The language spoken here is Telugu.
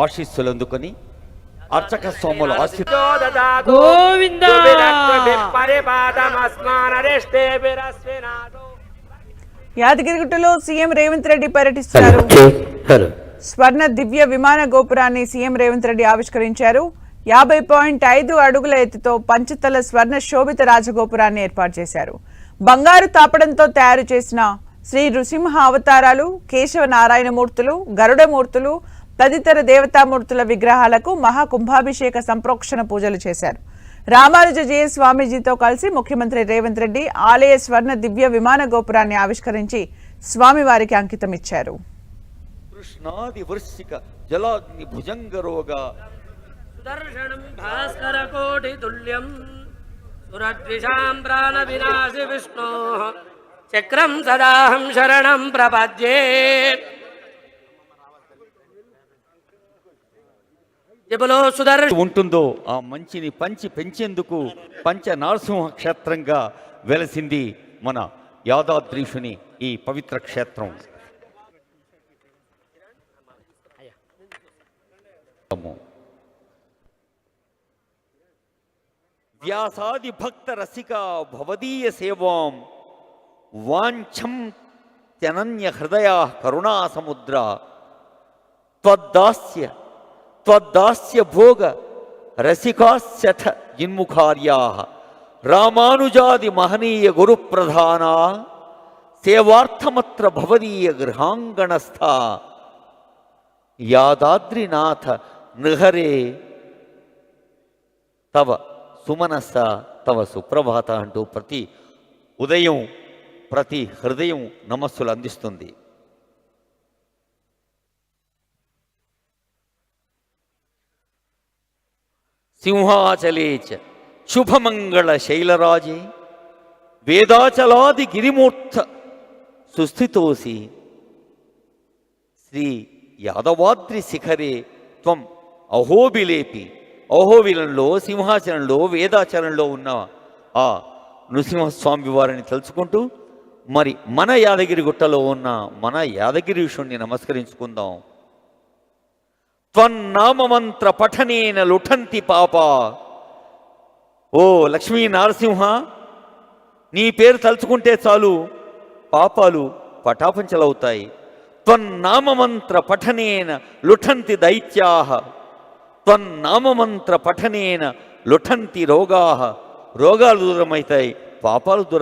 ఆశీస్సులందుకొని అర్చక స్వాముల గోవింద యాదగిరిగుట్టలో సీఎం రేవంత్ రెడ్డి పర్యటిస్తున్నారు. స్వర్ణ దివ్య విమాన గోపురాన్ని సీఎం రేవంత్ రెడ్డి ఆవిష్కరించారు. 50.5 అడుగుల ఎత్తుతో పంచతల స్వర్ణ శోభిత రాజగోపురాన్ని ఏర్పాటు చేశారు. బంగారు తాపడంతో తయారు చేసిన శ్రీ నృసింహ అవతారాలు, కేశవ నారాయణమూర్తులు, గరుడమూర్తులు తదితర దేవతామూర్తుల విగ్రహాలకు మహాకుంభాభిషేక సంప్రోక్షణ పూజలు చేశారు. రామానుజ జయ స్వామీజీతో కలిసి ముఖ్యమంత్రి రేవంత్ రెడ్డి ఆలయ స్వర్ణ దివ్య విమాన గోపురాన్ని ఆవిష్కరించి స్వామివారికి అంకితమిచ్చారు. కృష్ణాది వృశ్చిక జలాగ్ని భుజంగరోగా సుదర్శనం భాస్కర కోటి తుల్యం సురద్విషాం ప్రాణ వినాశి విష్ణు చక్రం సదాహం శరణం ప్రపద్యే. ఉంటుందో ఆ మంచిని పంచి పెంచేందుకు పంచ నరసింహ క్షేత్రంగా వెలసింది మన యాదాద్రీషుని ఈ పవిత్ర క్షేత్రం. వ్యాసాది భక్త రసిక భవదీయ సేవాం వాంఛం త్యనన్య హృదయ కరుణా సముద్ర త్వద్దాస్య భోగ రసికాస్యథ జిన్ముఖార్యాః రామానుజాది మహనీయ గురు ప్రధాన సేవార్థమత్ర భవదీయ గృహాంగణస్థ యాదాద్రినాథ నృహరే తవ సుమనస్స తవ సుప్రభాత అంటూ ప్రతి ఉదయం ప్రతి హృదయం నమస్సులు అందిస్తుంది. సింహాచలే చ శుభమంగళ శైలరాజే వేదాచలాది గిరిమూర్త సుస్థితోసి శ్రీ యాదవాద్రి శిఖరే త్వం అహోబిలేపి. అహోబిలంలో సింహాచలంలో వేదాచలంలో ఉన్న ఆ నృసింహస్వామి వారిని తలుచుకుంటూ మరి మన యాదగిరి గుట్టలో ఉన్న మన యాదగిరీషుణ్ణి నమస్కరించుకుందాం. త్వన్నామమంత్ర పఠనేన లుఠంతి పాప. ఓ లక్ష్మీ నరసింహ, నీ పేరు తలుచుకుంటే చాలు పాపాలు పటాపంచలవుతాయి. త్వన్నామమంత్ర పఠనేన లుఠంతి దైత్యాః. త్వన్నామమంత్ర పఠనేన లుఠంతి రోగాః. రోగాలు దూరమవుతాయి, పాపాలు దూరం